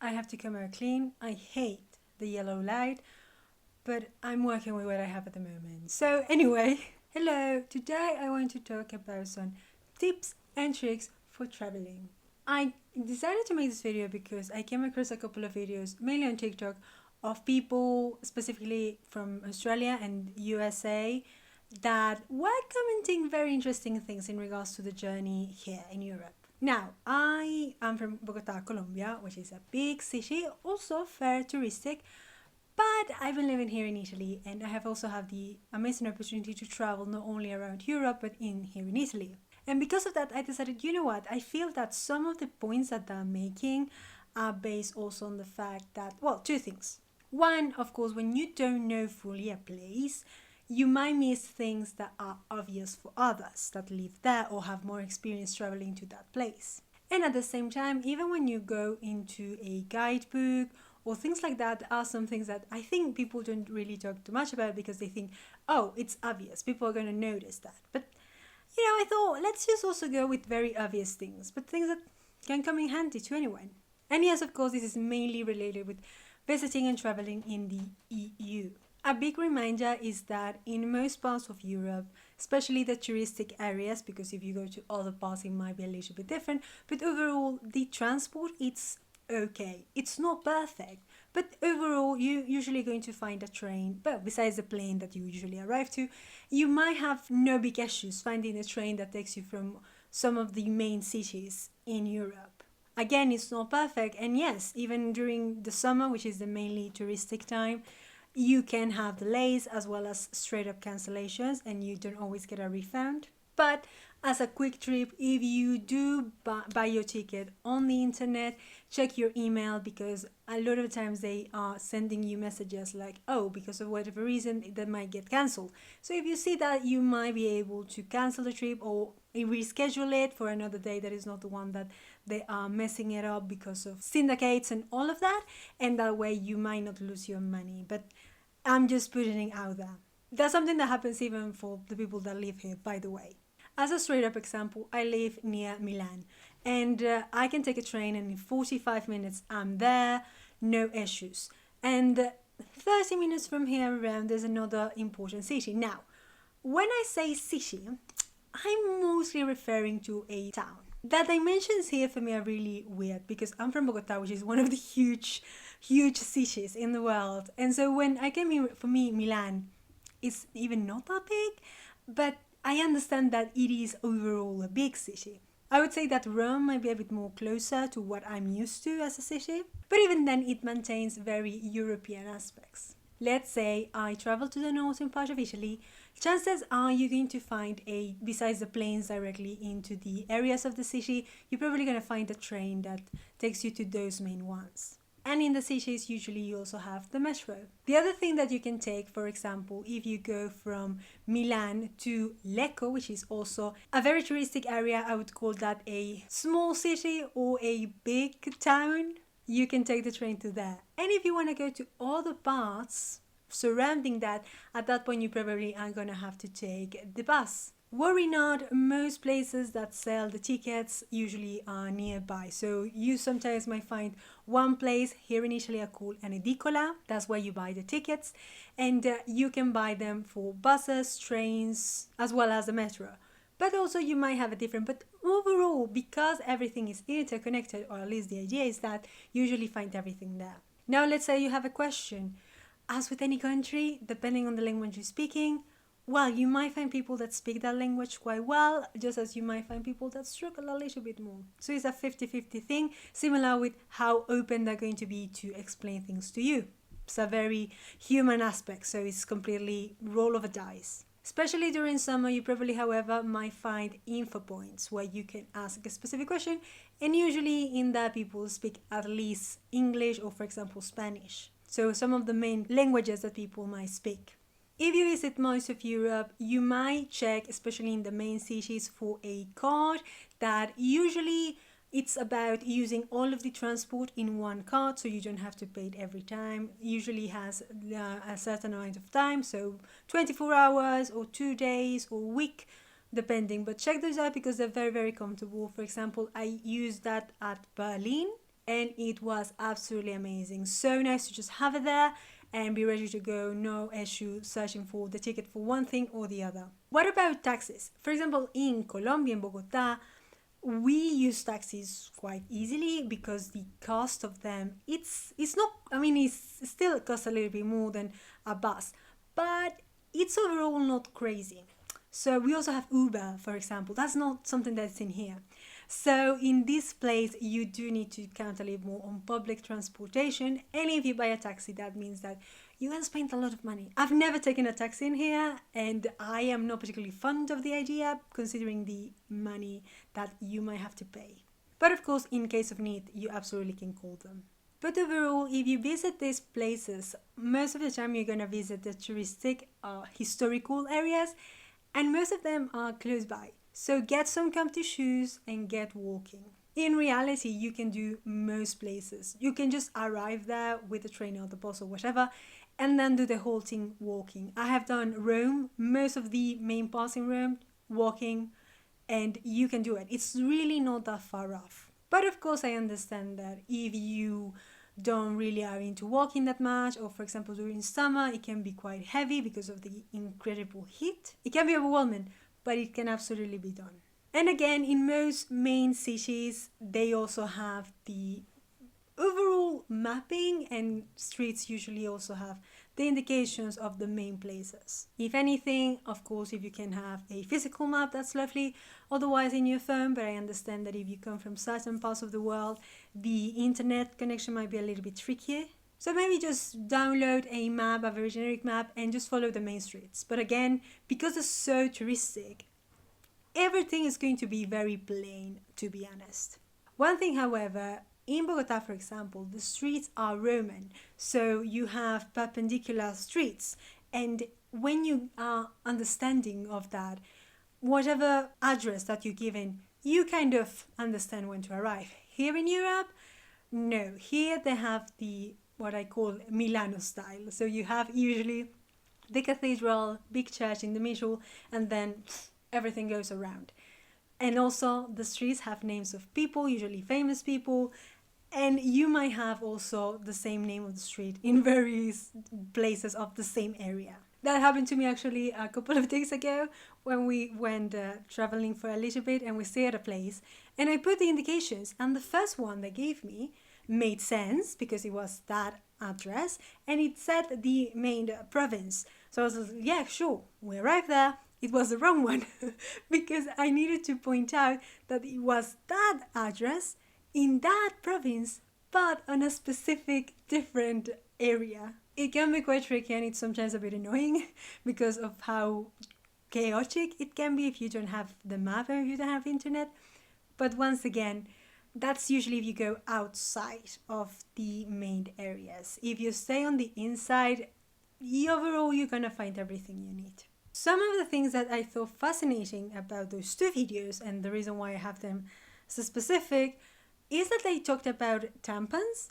I have to come out clean. I hate the yellow light, but I'm working with what I have at the moment. So anyway, hello. Today I want to talk about some tips and tricks for traveling. I decided to make this video because I came across a couple of videos, mainly on TikTok, of people specifically from Australia and USA that were commenting very interesting things in regards to the journey here in Europe. Now, I am from Bogota, Colombia, which is a big city, also very touristic, but I've been living here in Italy and I have also had the amazing opportunity to travel not only around Europe but here in Italy. And because of that, I decided, you know what, I feel that some of the points that I'm making are based also on the fact that, well, two things. One, of course, when you don't know fully a place, you might miss things that are obvious for others that live there or have more experience traveling to that place. And at the same time, even when you go into a guidebook or things like that, are some things that I think people don't really talk too much about because they think, oh, it's obvious, people are going to notice that. But I thought let's just also go with very obvious things, but things that can come in handy to anyone. And yes, of course, this is mainly related with visiting and traveling in the EU. A big reminder is that in most parts of Europe, especially the touristic areas, because if you go to other parts it might be a little bit different, but overall the transport it's okay. It's not perfect, but overall you're usually going to find a train, well, besides the plane that you usually arrive to, you might have no big issues finding a train that takes you from some of the main cities in Europe. Again, it's not perfect, and yes, even during the summer, which is the mainly touristic time, you can have delays as well as straight up cancellations, and you don't always get a refund. But as a quick trip, if you do buy your ticket on the internet, check your email because a lot of times they are sending you messages like, oh, because of whatever reason, that might get cancelled. So if you see that, you might be able to cancel the trip or reschedule it for another day that is not the one that they are messing it up because of syndicates and all of that. And that way you might not lose your money. But I'm just putting it out there. That's something that happens even for the people that live here, by the way. As a straight up example, I live near Milan and I can take a train and in 45 minutes I'm there, no issues. And 30 minutes from here around there's another important city. Now, when I say city, I'm mostly referring to a town. The dimensions here for me are really weird because I'm from Bogota, which is one of the huge cities in the world. And so when I came here, for me, Milan is even not that big, but I understand that it is overall a big city. I would say that Rome might be a bit more closer to what I'm used to as a city, but even then it maintains very European aspects. Let's say I travel to the northern part of Italy, chances are you're going to find besides the planes directly into the areas of the city, you're probably going to find a train that takes you to those main ones. And in the cities, usually you also have the metro. The other thing that you can take, for example, if you go from Milan to Lecco, which is also a very touristic area, I would call that a small city or a big town, you can take the train to there. And if you want to go to other parts surrounding that, at that point you probably are going to have to take the bus. Worry not, most places that sell the tickets usually are nearby. So you sometimes might find one place here in Italy called an edicola. That's where you buy the tickets and you can buy them for buses, trains, as well as the metro. But also you might have a different, but overall, because everything is interconnected, or at least the idea is that you usually find everything there. Now let's say you have a question. As with any country, depending on the language you're speaking, well, you might find people that speak that language quite well, just as you might find people that struggle a little bit more. So it's a 50-50 thing, similar with how open they're going to be to explain things to you. It's a very human aspect, so it's completely roll of a dice. Especially during summer, you probably, however, might find info points where you can ask a specific question, and usually in that people speak at least English or, for example, Spanish. So some of the main languages that people might speak. If you visit most of Europe, you might check, especially in the main cities, for a card that usually it's about using all of the transport in one card, so you don't have to pay it every time. Usually has a certain amount of time, so 24 hours or 2 days or a week, depending. But check those out because they're very, very comfortable. For example, I use that at Berlin. and it was absolutely amazing. So nice to just have it there and be ready to go, no issue searching for the ticket for one thing or the other. What about taxis? For example, in Colombia, in Bogota, we use taxis quite easily because the cost of them, it's not, I mean, it's still costs a little bit more than a bus, but it's overall not crazy. So we also have Uber, for example. That's not something that's in here. So in this place, you do need to count a little more on public transportation. And if you buy a taxi, that means that you're going to spend a lot of money. I've never taken a taxi in here, and I am not particularly fond of the idea, considering the money that you might have to pay. But of course, in case of need, you absolutely can call them. But overall, if you visit these places, most of the time you're going to visit the touristic, historical areas, and most of them are close by. So get some comfy shoes and get walking. In reality, you can do most places. You can just arrive there with the train or the bus or whatever, and then do the whole thing walking. I have done Rome, most of the main parts in Rome, walking, and you can do it. It's really not that far off. But of course, I understand that if you don't really are into walking that much, or for example during summer, it can be quite heavy because of the incredible heat. It can be overwhelming, but it can absolutely be done. And again, in most main cities, they also have the overall mapping, and streets usually also have the indications of the main places. If anything, of course, if you can have a physical map, that's lovely, otherwise in your phone. But I understand that if you come from certain parts of the world, the internet connection might be a little bit trickier. So maybe just download a map, a very generic map, and just follow the main streets. But again, because it's so touristic, everything is going to be very plain, to be honest. One thing, however, in Bogota, for example, the streets are Roman, so you have perpendicular streets, and when you are understanding of that, whatever address that you're given, you kind of understand when to arrive. Here in Europe, no. Here they have the what I call Milano style. So you have usually the cathedral, big church in the middle, and then everything goes around. And also the streets have names of people, usually famous people, and you might have also the same name of the street in various places of the same area. That happened to me actually a couple of days ago when we went traveling for a little bit, and we stayed at a place, and I put the indications, and the first one they gave me made sense because it was that address and it said the main province. So I was like, yeah, sure, we arrived there. It was the wrong one because I needed to point out that it was that address in that province, but on a specific different area. It can be quite tricky, and it's sometimes a bit annoying because of how chaotic it can be if you don't have the map or if you don't have internet. But once again, that's usually if you go outside of the main areas. If you stay on the inside, overall you're gonna find everything you need. Some of the things that I thought fascinating about those two videos, and the reason why I have them so specific, is that they talked about tampons.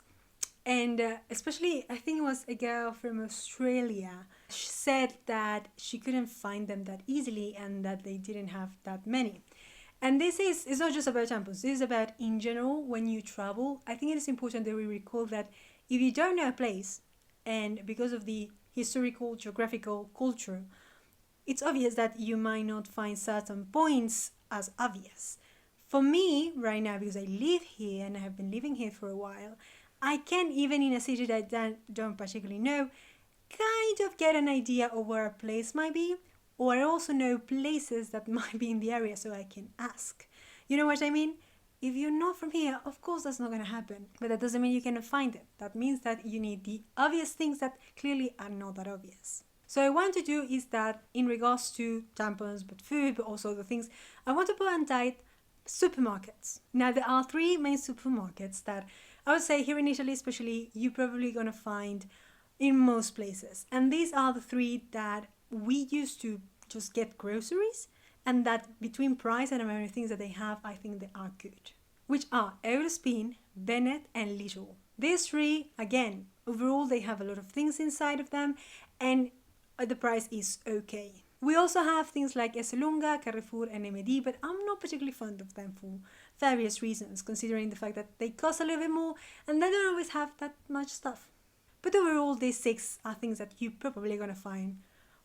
And especially, I think it was a girl from Australia. She said that she couldn't find them that easily and that they didn't have that many. And it's not just about tampons. This is about in general when you travel. I think it is important that we recall that if you don't know a place, and because of the historical, geographical culture, it's obvious that you might not find certain points as obvious. For me, right now, because I live here and I have been living here for a while, I can, even in a city that I don't particularly know, kind of get an idea of where a place might be, or I also know places that might be in the area, so I can ask. You know what I mean? If you're not from here, of course that's not going to happen, but that doesn't mean you cannot find it. That means that you need the obvious things that clearly are not that obvious. So I want to do is that in regards to tampons, but food, but also the things, I want to put on diet supermarkets. Now there are 3 main supermarkets that I would say here in Italy especially, you're probably going to find in most places. And these are the 3 that we used to just get groceries, and that between price and amount of things that they have, I think they are good. Which are Eurospin, Bennett and Lidl. These 3, again, overall they have a lot of things inside of them, and the price is okay. We also have things like Esselunga, Carrefour and MD, but I'm not particularly fond of them for various reasons, considering the fack that they cost a little bit more and they don't always have that much stuff. But overall, these 6 are things that you're probably going to find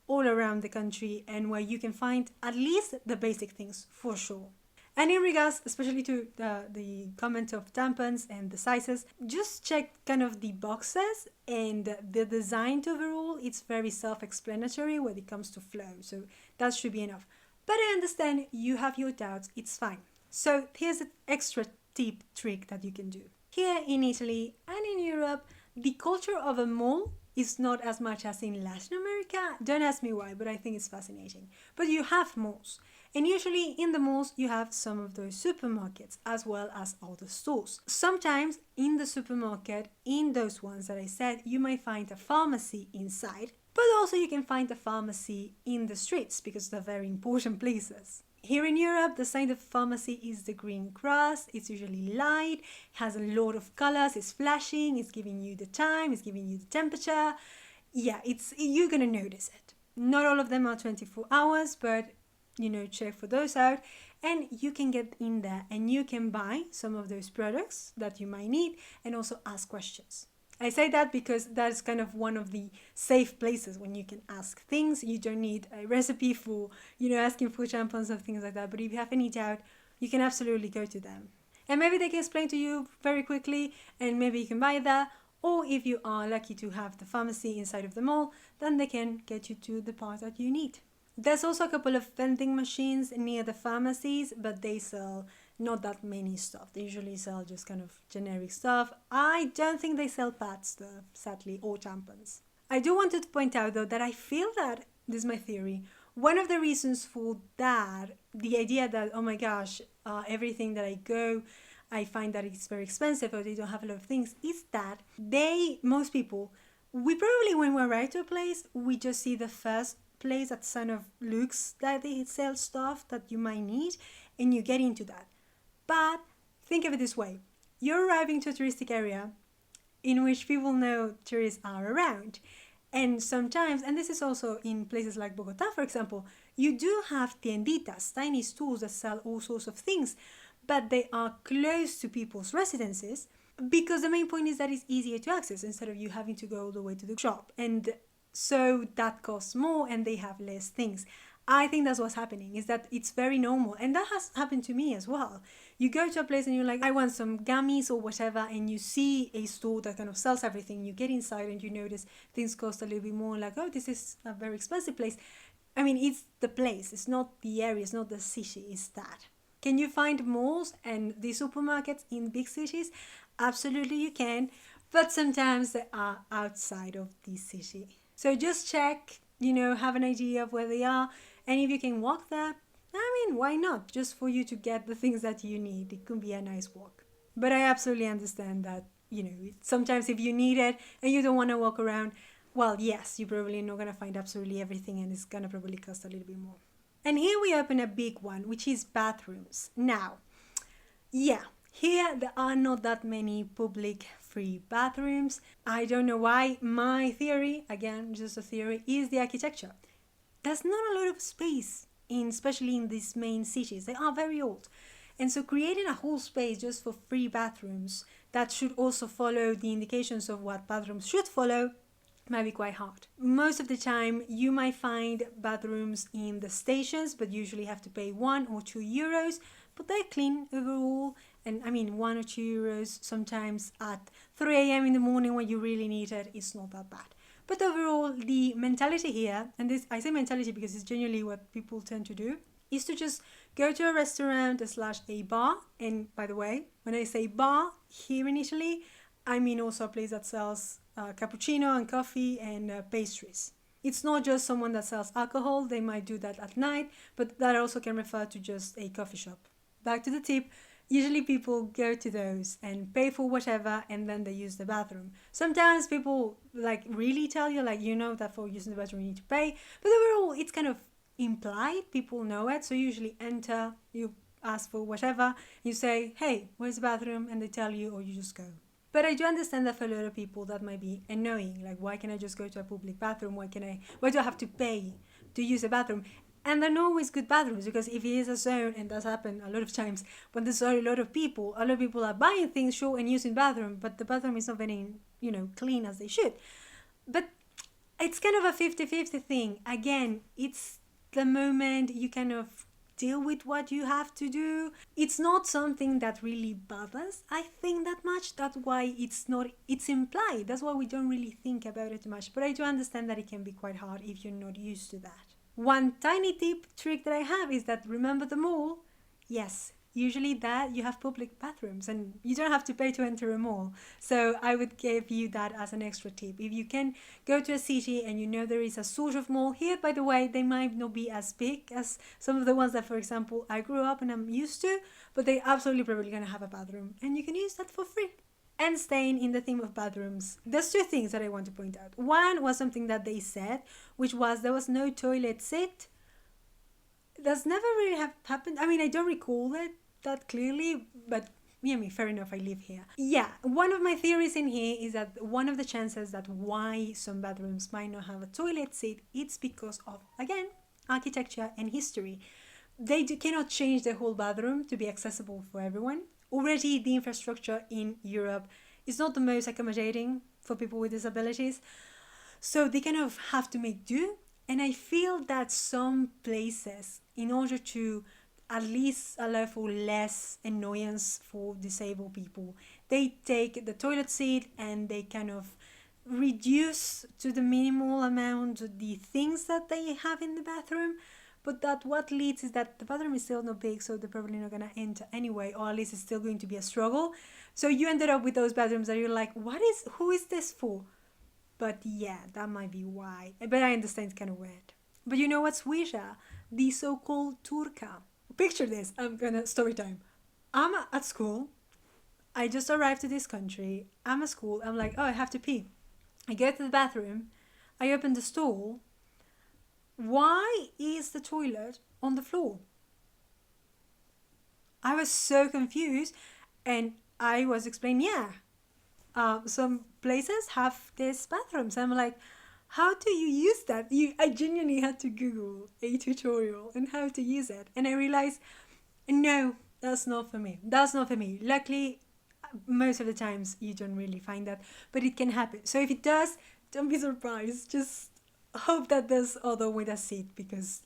all around the country and where you can find at least the basic things for sure. And in regards, especially to the comment of tampons and the sizes, just check kind of the boxes and the design overall. It's very self-explanatory when it comes to flow, so that should be enough. But I understand you have your doubts, it's fine. So here's an extra tip trick that you can do. Here in Italy and in Europe, the culture of a mall is not as much as in Latin America. Don't ask me why, but I think it's fascinating. But you have malls. And usually in the malls you have some of those supermarkets as well as other stores. Sometimes in the supermarket, in those ones that I said, you might find a pharmacy inside, but also you can find a pharmacy in the streets because they're very important places. Here in Europe, the sign of pharmacy is the green cross. It's usually light, has a lot of colors, it's flashing, it's giving you the time, it's giving you the temperature. Yeah, you're gonna notice it. Not all of them are 24 hours, but check for those out, and you can get in there and you can buy some of those products that you might need and also ask questions. I say that because that's kind of one of the safe places when you can ask things. You don't need a recipe for, asking for tampons or things like that. But if you have any doubt, you can absolutely go to them. And maybe they can explain to you very quickly and maybe you can buy that. Or if you are lucky to have the pharmacy inside of the mall, then they can get you to the part that you need. There's also a couple of vending machines near the pharmacies, but they sell not that many stuff. They usually sell just kind of generic stuff. I don't think they sell pads though, sadly, or tampons. I do want to point out though that I feel that, this is my theory, one of the reasons for that, the idea that, oh my gosh, everything that I go, I find that it's very expensive or they don't have a lot of things, is that most people, we probably when we arrive to a place, we just see the first place that kind of looks that they sell stuff that you might need and you get into that. But think of it this way. You're arriving to a touristic area in which people know tourists are around. And sometimes, and this is also in places like Bogota, for example, you do have tienditas, tiny stores that sell all sorts of things, but they are close to people's residences because the main point is that it's easier to access instead of you having to go all the way to the shop. And so that costs more and they have less things. I think that's what's happening, is that it's very normal. And that has happened to me as well. You go to a place and you're like, I want some gummies or whatever, and you see a store that kind of sells everything. You get inside and you notice things cost a little bit more, like, oh, this is a very expensive place. I mean, it's the place, it's not the area, it's not the city, it's that. Can you find malls and the supermarkets in big cities? Absolutely you can, but sometimes they are outside of the city. So just check, have an idea of where they are. And if you can walk there, I mean, why not? Just for you to get the things that you need. It could be a nice walk. But I absolutely understand that, sometimes if you need it and you don't want to walk around, well, yes, you're probably not going to find absolutely everything and it's going to probably cost a little bit more. And here we open a big one, which is bathrooms. Now, yeah, here there are not that many public free bathrooms. I don't know why. My theory, again, just a theory, is the architecture. There's not a lot of space, especially in these main cities. They are very old. And so creating a whole space just for free bathrooms that should also follow the indications of what bathrooms should follow might be quite hard. Most of the time you might find bathrooms in the stations, but usually have to pay 1 or 2 euros, but they're clean overall. And I mean, 1 or 2 euros sometimes at 3 a.m. in the morning when you really need it, it's not that bad. But overall, the mentality here, and this I say mentality because it's genuinely what people tend to do, is to just go to a restaurant / a bar. And by the way, when I say bar here in Italy, I mean also a place that sells cappuccino and coffee and pastries. It's not just someone that sells alcohol. They might do that at night, but that also can refer to just a coffee shop. Back to the tip. Usually people go to those and pay for whatever and then they use the bathroom. Sometimes people really tell you that for using the bathroom you need to pay. But overall it's kind of implied. People know it. So you usually enter, you ask for whatever, you say, hey, where's the bathroom? And they tell you, or you just go. But I do understand that for a lot of people that might be annoying. Like, why can I just go to a public bathroom? Why do I have to pay to use a bathroom? And they're not always good bathrooms, because if it is a zone, and that's happened a lot of times, when there's a lot of people are buying things, sure, and using bathroom, but the bathroom is not very, clean as they should. But it's kind of a 50-50 thing. Again, it's the moment you kind of deal with what you have to do. It's not something that really bothers, I think, that much. That's why it's implied. That's why we don't really think about it too much. But I do understand that it can be quite hard if you're not used to that. One tiny trick that I have is that, remember the mall? Yes, usually that you have public bathrooms and you don't have to pay to enter a mall. So I would give you that as an extra tip. If you can go to a city and you know there is a sort of mall here, by the way, they might not be as big as some of the ones that, for example, I grew up and I'm used to, but they absolutely probably going to have a bathroom and you can use that for free. And staying in the theme of bathrooms, there's two things that I want to point out. One was something that they said, which was there was no toilet seat. That's never really happened. I mean, I don't recall it that clearly, but fair enough, I live here. Yeah, one of my theories in here is that one of the chances that why some bathrooms might not have a toilet seat, it's because of, again, architecture and history. They cannot change the whole bathroom to be accessible for everyone. Already the infrastructure in Europe is not the most accommodating for people with disabilities, so they kind of have to make do. And I feel that some places, in order to at least allow for less annoyance for disabled people, they take the toilet seat and they kind of reduce to the minimal amount the things that they have in the bathroom. But that what leads is that the bathroom is still not big, so they're probably not going to enter anyway, or at least it's still going to be a struggle. So you ended up with those bathrooms that you're like, who is this for? But yeah, that might be why. But I understand it's kind of weird. But you know what's weirder? The so-called turka. Picture this. Story time. I'm at school. I just arrived to this country. I'm at school. I'm like, I have to pee. I go to the bathroom. I open the stall. Why is the toilet on the floor? I was so confused, and I was explaining, some places have these bathrooms. I'm like, how do you use that? I genuinely had to Google a tutorial on how to use it, and I realized, no, that's not for me. That's not for me. Luckily, most of the times you don't really find that, but it can happen. So if it does, don't be surprised. Just hope that there's other with a seat, because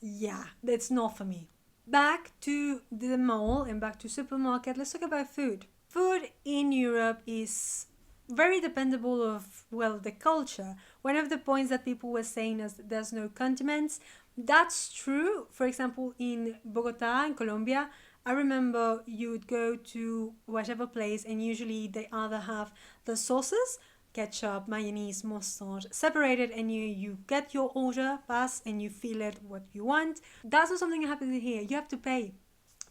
that's not for me. Back to the mall and back to supermarket, let's talk about food. Food in Europe is very dependable of, the culture. One of the points that people were saying is there's no condiments. That's true. For example, in Bogota, in Colombia, I remember you would go to whatever place and usually they either have the sauces, ketchup, mayonnaise, mustard, separated, and you get your order, pass, and you fill it what you want. That's not something that happens here. You have to pay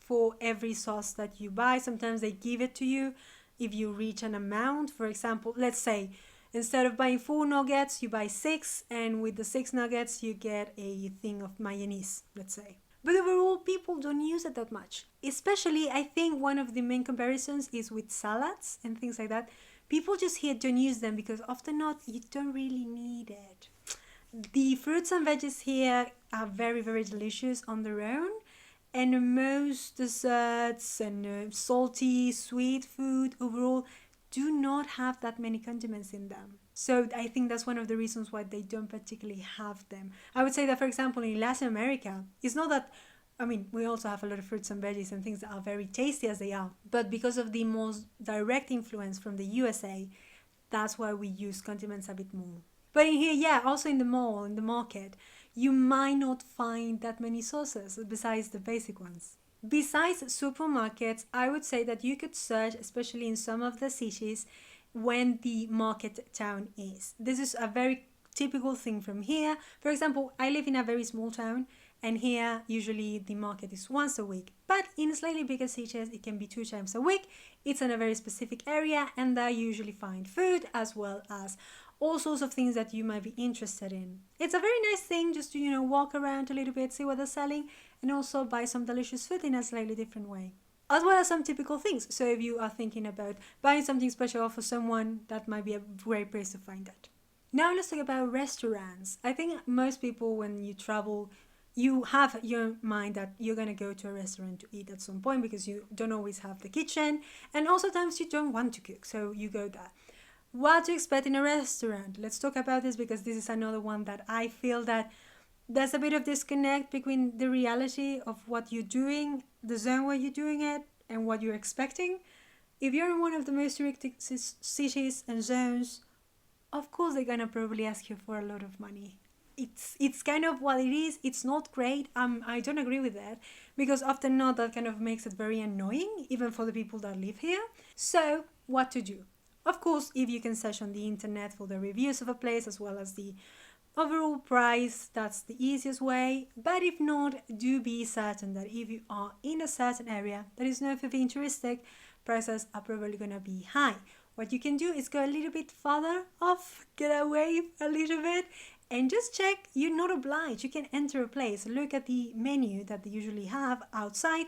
for every sauce that you buy. Sometimes they give it to you if you reach an amount. For example, let's say instead of buying 4 nuggets, you buy 6, and with the 6 nuggets, you get a thing of mayonnaise, let's say. But overall, people don't use it that much. Especially, I think one of the main comparisons is with salads and things like that. People just here don't use them because often not, you don't really need it. The fruits and veggies here are very, very delicious on their own. And most desserts and salty, sweet food overall do not have that many condiments in them. So I think that's one of the reasons why they don't particularly have them. I would say that, for example, in Latin America, it's not that, we also have a lot of fruits and veggies and things that are very tasty as they are. But because of the most direct influence from the USA, that's why we use condiments a bit more. But in here, also in the mall, in the market, you might not find that many sauces besides the basic ones. Besides supermarkets, I would say that you could search, especially in some of the cities, when the market town is. This is a very typical thing from here. For example, I live in a very small town, and here usually the market is once a week. But in slightly bigger cities, it can be 2 times a week. It's in a very specific area, and I usually find food as well as all sorts of things that you might be interested in. It's a very nice thing just to, walk around a little bit, see what they're selling, and also buy some delicious food in a slightly different way. As well as some typical things. So if you are thinking about buying something special for someone, that might be a great place to find that. Now let's talk about restaurants. I think most people, when you travel, you have your mind that you're going to go to a restaurant to eat at some point because you don't always have the kitchen, and also times you don't want to cook, so you go there. What to expect in a restaurant? Let's talk about this because this is another one that I feel that there's a bit of disconnect between the reality of what you're doing, the zone where you're doing it, and what you're expecting. If you're in one of the most touristic cities and zones, of course they're gonna probably ask you for a lot of money. It's kind of what it is. It's not great. I don't agree with that because often not that kind of makes it very annoying even for the people that live here. So what to do? Of course, if you can search on the internet for the reviews of a place as well as the overall price, that's the easiest way. But if not, do be certain that if you are in a certain area that is known for being touristic, prices are probably going to be high. What you can do is go a little bit further off, get away a little bit, and just check. You're not obliged. You can enter a place, look at the menu that they usually have outside,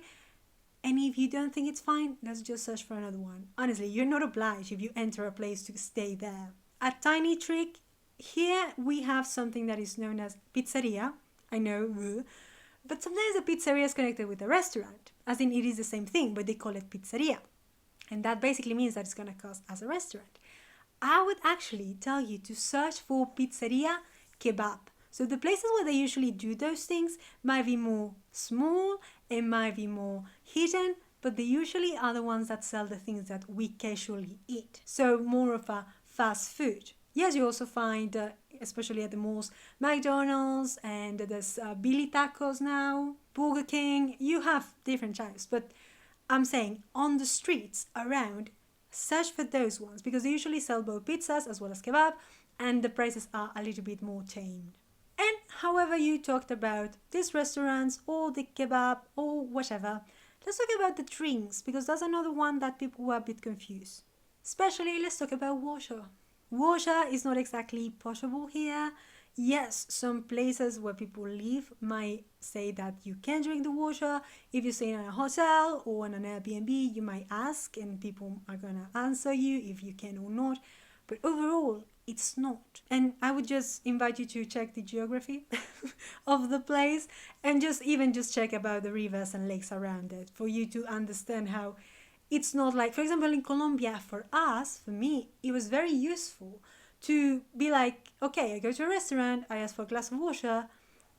and if you don't think it's fine, let's just search for another one. Honestly, you're not obliged if you enter a place to stay there. A tiny trick, here we have something that is known as pizzeria. I know, but sometimes a pizzeria is connected with a restaurant, as in it is the same thing, but they call it pizzeria. And that basically means that it's going to cost as a restaurant. I would actually tell you to search for pizzeria kebab. So the places where they usually do those things might be more small, it might be more hidden, but they usually are the ones that sell the things that we casually eat. So more of a fast food. Yes, you also find, especially at the malls, McDonald's, and there's Billy Tacos now, Burger King. You have different types, but I'm saying on the streets around, search for those ones because they usually sell both pizzas as well as kebab, and the prices are a little bit more tamed. And however you talked about these restaurants or the kebab or whatever, let's talk about the drinks because that's another one that people were a bit confused. Especially, let's talk about water. Water is not exactly possible here. Yes, some places where people live might say that you can drink the water. If you stay in a hotel or in an Airbnb, you might ask and people are gonna answer you if you can or not. But overall, it's not. And I would just invite you to check the geography of the place and just check about the rivers and lakes around it for you to understand how it's not like, for example, in Colombia, for me, it was very useful to be like, okay, I go to a restaurant, I ask for a glass of water,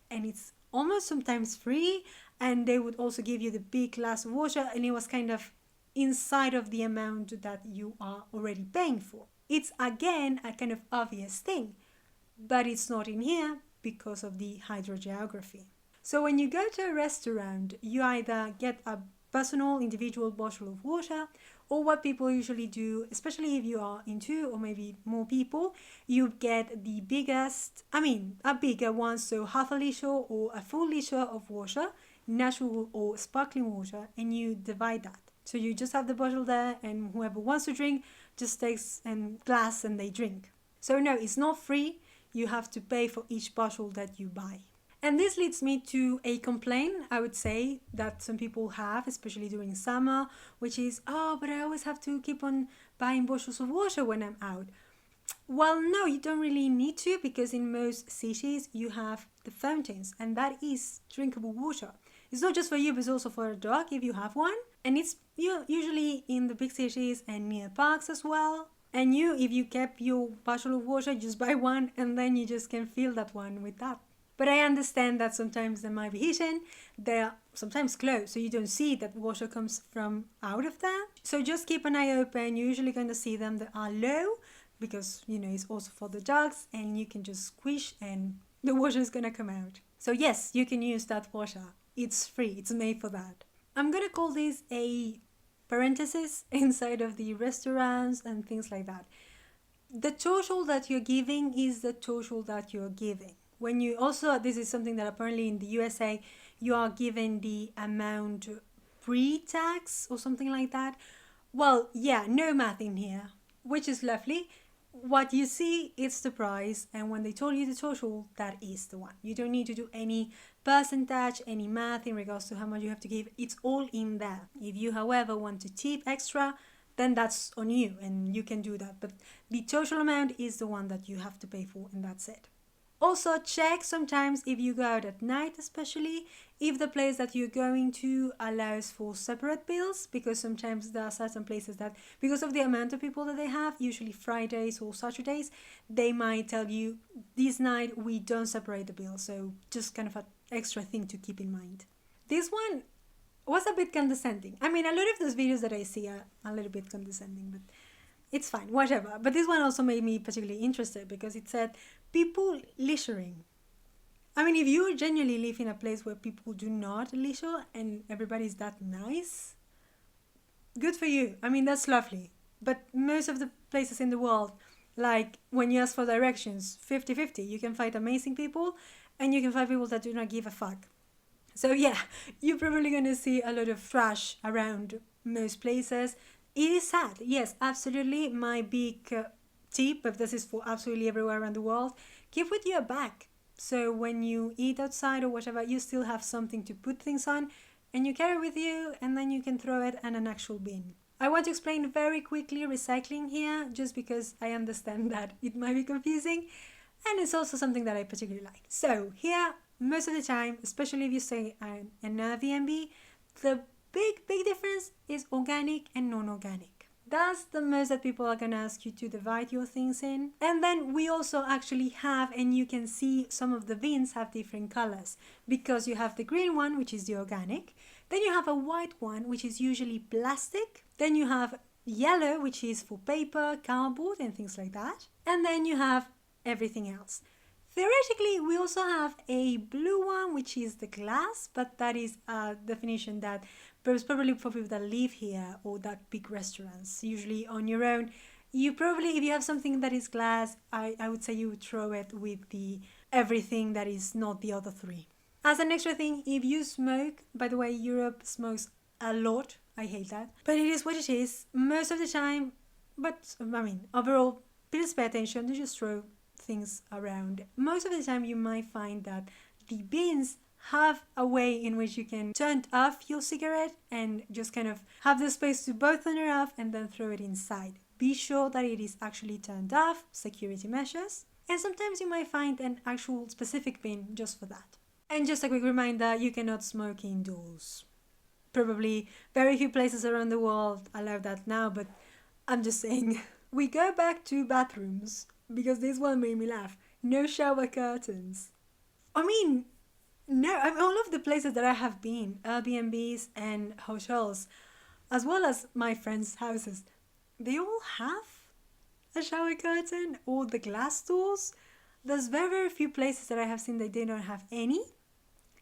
and it's almost sometimes free, and they would also give you the big glass of water, and it was kind of inside of the amount that you are already paying for. It's again a kind of obvious thing, but it's not in here because of the hydrogeography. So when you go to a restaurant, you either get a personal individual bottle of water, or what people usually do, especially if you are in two or maybe more people, you get the biggest, a bigger one, so half a liter or a full liter of water, natural or sparkling water, and you divide that. So you just have the bottle there, and whoever wants to drink just takes a glass and they drink. So no, it's not free. You have to pay for each bottle that you buy. And this leads me to a complaint, I would say, that some people have, especially during summer, which is, oh, but I always have to keep on buying bottles of water when I'm out. Well, no, you don't really need to, because in most cities you have the fountains, and that is drinkable water. It's not just for you, but it's also for a dog if you have one. And it's usually in the big cities and near parks as well. And if you kept your bottle of water, just buy one, and then you just can fill that one with that. But I understand that sometimes they might be hidden, they're sometimes closed, so you don't see that water comes from out of there. So just keep an eye open. You're usually going to see them that are low because, it's also for the dogs, and you can just squish and the water is going to come out. So yes, you can use that water. It's free. It's made for that. I'm going to call this a parenthesis inside of the restaurants and things like that. The total that you're giving is the total that you're giving. When you also, this is something that apparently in the USA, you are given the amount pre-tax or something like that. Well, yeah, no math in here, which is lovely. What you see is the price, and when they told you the total, that is the one. You don't need to do any percentage, any math in regards to how much you have to give. It's all in there. If you, however, want to tip extra, then that's on you and you can do that. But the total amount is the one that you have to pay for, and that's it. Also, check sometimes if you go out at night, especially if the place that you're going to allows for separate bills, because sometimes there are certain places that, because of the amount of people that they have, usually Fridays or Saturdays, they might tell you this night we don't separate the bills. So just kind of an extra thing to keep in mind. This one was a bit condescending. I mean, a lot of those videos that I see are a little bit condescending, but it's fine, whatever. But this one also made me particularly interested because it said people leisuring. I mean, if you genuinely live in a place where people do not leisure and everybody's that nice, good for you. I mean, that's lovely. But most of the places in the world, like when you ask for directions, 50-50, you can find amazing people and you can find people that do not give a fuck. So yeah, you're probably going to see a lot of trash around most places. It is sad, yes, absolutely. My big tip, but this is for absolutely everywhere around the world, keep with your bag. So when you eat outside or whatever, you still have something to put things on and you carry with you and then you can throw it in an actual bin. I want to explain very quickly recycling here just because I understand that it might be confusing and it's also something that I particularly like. So here, most of the time, especially if you stay in an Airbnb, the big difference is organic and non-organic. That's the most that people are going to ask you to divide your things in. And then we also actually have, and you can see some of the bins have different colors because you have the green one, which is the organic. Then you have a white one, which is usually plastic. Then you have yellow, which is for paper, cardboard, and things like that. And then you have everything else. Theoretically, we also have a blue one, which is the glass, but that is a definition that probably for people that live here or that big restaurants, usually on your own, you probably, if you have something that is glass, I would say you would throw it with the everything that is not the other three. As an extra thing, if you smoke, by the way, Europe smokes a lot. I hate that. But it is what it is most of the time. But I mean, overall, please pay attention. Don't just throw things around. Most of the time you might find that the bins have a way in which you can turn off your cigarette and just kind of have the space to both turn it off and then throw it inside. Be sure that it is actually turned off, security measures, and sometimes you might find an actual specific bin just for that. And just a quick reminder, you cannot smoke indoors. Probably very few places around the world allow that now, but I'm just saying. We go back to bathrooms because this one made me laugh. No shower curtains. I mean, no, all of the places that I have been, Airbnbs and hotels, as well as my friends' houses, they all have a shower curtain or the glass doors. There's very few places that I have seen that they don't have any.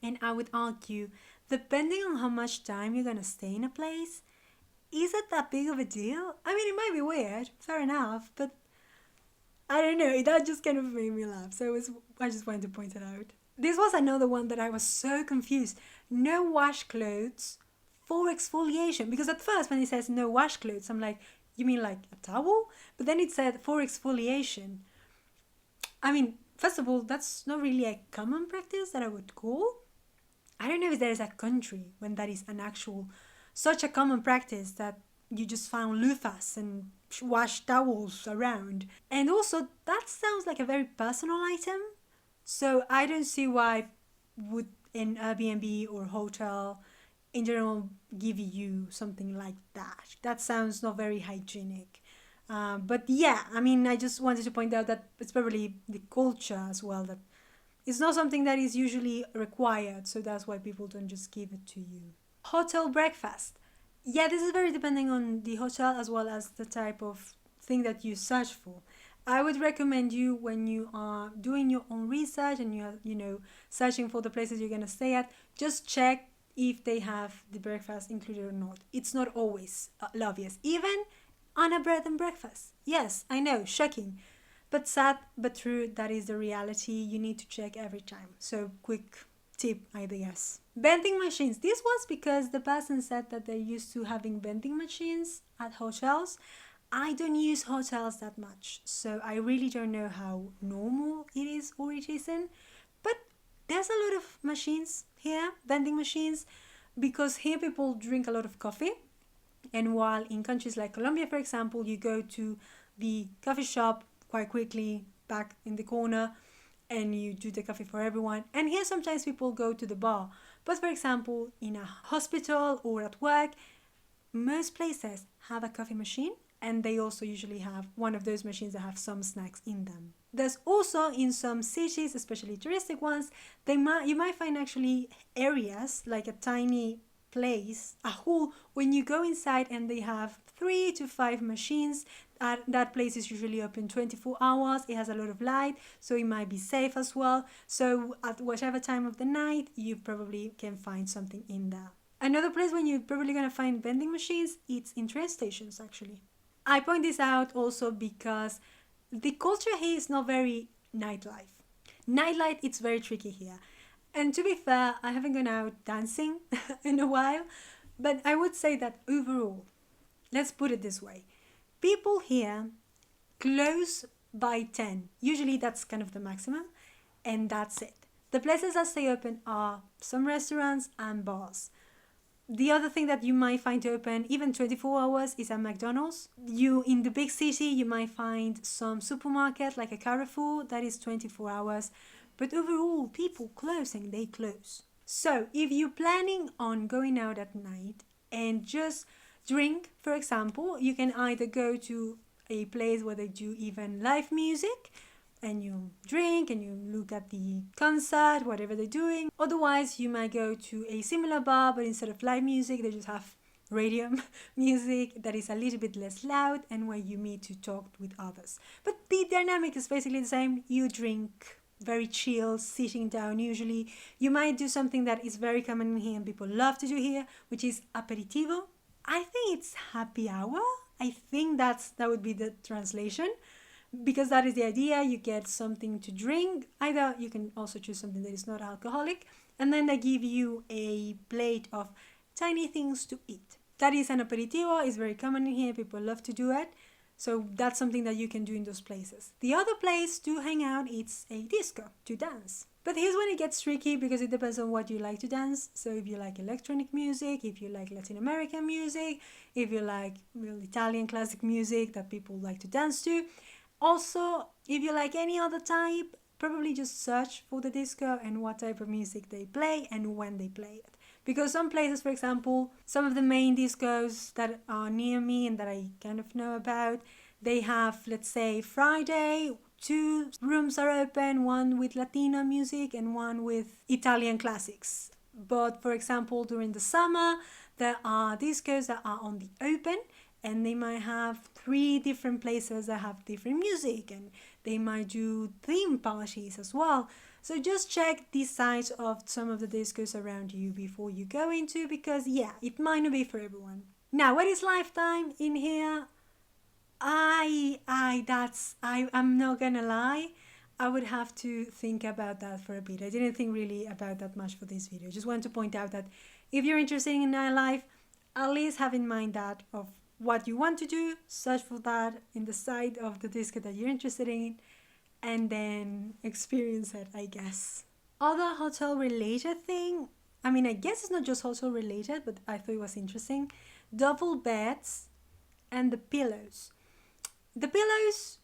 And I would argue, depending on how much time you're going to stay in a place, is it that big of a deal? I mean, it might be weird, fair enough, but I don't know, that just kind of made me laugh, so I just wanted to point it out. This was another one that I was so confused. No wash clothes for exfoliation, because at first when it says no wash clothes, I'm like, you mean like a towel? But then it said for exfoliation. I mean, first of all, that's not really a common practice that I would call. I don't know if there is a country when that is an actual, such a common practice that you just found loofahs and wash towels around. And also, that sounds like a very personal item. So I don't see why would an Airbnb or hotel in general give you something like that. That sounds not very hygienic. But yeah, I mean, I just wanted to point out that it's probably the culture as well, that it's not something that is usually required, so that's why people don't just give it to you. Hotel breakfast. Yeah, this is very depending on the hotel as well as the type of thing that you search for. I would recommend you when you are doing your own research and you're, searching for the places you're going to stay at, just check if they have the breakfast included or not. It's not always obvious, even on a bread and breakfast. Yes, I know, shocking. But sad but true, that is the reality. You need to check every time. So quick tip, I guess. Vending machines. This was because the person said that they're used to having vending machines at hotels. I don't use hotels that much, so I really don't know how normal it is or it isn't. But there's a lot of machines here, vending machines, because here people drink a lot of coffee. And while in countries like Colombia, for example, you go to the coffee shop quite quickly back in the corner and you do the coffee for everyone. And here sometimes people go to the bar. But for example, in a hospital or at work, most places have a coffee machine, and they also usually have one of those machines that have some snacks in them. There's also in some cities, especially touristic ones, you might find actually areas like a tiny place, a hall, when you go inside and they have 3 to 5 machines. That place is usually open 24 hours. It has a lot of light, so it might be safe as well. So at whatever time of the night, you probably can find something in there. Another place when you're probably going to find vending machines, it's in train stations actually. I point this out also because the culture here is not very nightlife. Nightlife, it's very tricky here. And to be fair, I haven't gone out dancing in a while, but I would say that overall, let's put it this way. People here close by 10. Usually that's kind of the maximum, and that's it. The places that stay open are some restaurants and bars. The other thing that you might find open even 24 hours is a McDonald's. In the big city, you might find some supermarket like a Carrefour that is 24 hours. But overall, people closing, they close. So if you're planning on going out at night and just drink, for example, you can either go to a place where they do even live music, and you drink and you look at the concert, whatever they're doing. Otherwise, you might go to a similar bar, but instead of live music, they just have radio music that is a little bit less loud and where you meet to talk with others. But the dynamic is basically the same. You drink, very chill, sitting down usually. You might do something that is very common in here and people love to do here, which is aperitivo. I think it's happy hour. I think that would be the translation. Because that is the idea, you get something to drink. Either you can also choose something that is not alcoholic, and then they give you a plate of tiny things to eat. That is an aperitivo, it's very common in here, people love to do it. So that's something that you can do in those places. The other place to hang out, it's a disco, to dance. But here's when it gets tricky because it depends on what you like to dance. So if you like electronic music, if you like Latin American music, if you like Italian classic music that people like to dance to. Also, if you like any other type, probably just search for the disco and what type of music they play and when they play it. Because some places, for example, some of the main discos that are near me and that I kind of know about, they have, let's say, Friday, 2 rooms are open, one with Latino music and one with Italian classics. But for example, during the summer, there are discos that are on the open, and they might have 3 different places that have different music, and they might do theme parties as well. So just check the size of some of the discos around you before you go into, because yeah, it might not be for everyone. Now, what is lifetime in here? I'm not gonna lie, I would have to think about that for a bit. I didn't think really about that much for this video. Just want to point out that if you're interested in nightlife, at least have in mind that of what you want to do, search for that in the side of the disco that you're interested in, and then experience it, I guess. Other hotel related thing, I mean, I guess it's not just hotel related, but I thought it was interesting. Double beds and the pillows. The pillows,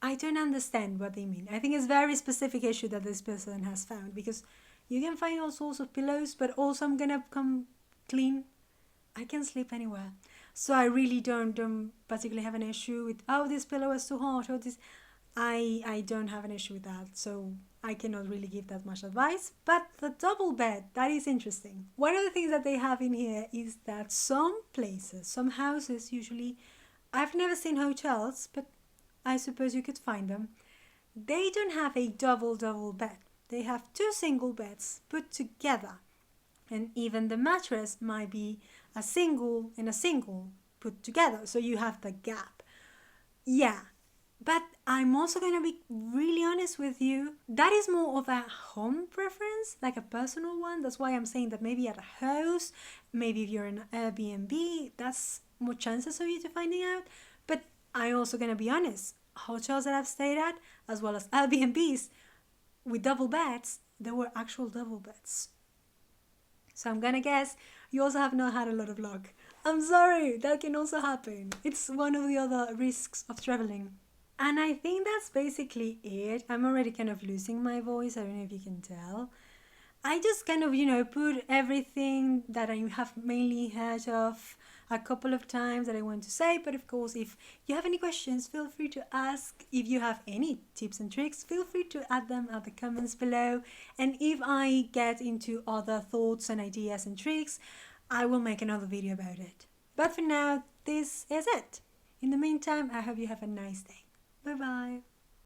I don't understand what they mean. I think it's a very specific issue that this person has found, because you can find all sorts of pillows, but also I'm gonna come clean. I can sleep anywhere. So I really don't particularly have an issue with, oh, this pillow is too hot, or this. I don't have an issue with that. So I cannot really give that much advice. But the double bed, that is interesting. One of the things that they have in here is that some places, some houses usually, I've never seen hotels, but I suppose you could find them. They don't have a double bed. They have 2 single beds put together. And even the mattress might be a single and a single put together. So you have the gap. Yeah. But I'm also going to be really honest with you. That is more of a home preference, like a personal one. That's why I'm saying that maybe at a house, maybe if you're in an Airbnb, that's more chances of you to finding out. But I'm also going to be honest. Hotels that I've stayed at, as well as Airbnbs with double beds, there were actual double beds. So I'm gonna guess you also have not had a lot of luck. I'm sorry, that can also happen. It's one of the other risks of traveling. And I think that's basically it. I'm already kind of losing my voice. I don't know if you can tell. I just kind of, put everything that I have mainly heard of a couple of times that I want to say. But of course, if you have any questions, feel free to ask. If you have any tips and tricks, feel free to add them at the comments below. And if I get into other thoughts and ideas and tricks, I will make another video about it. But for now, this is it. In the meantime, I hope you have a nice day. Bye bye.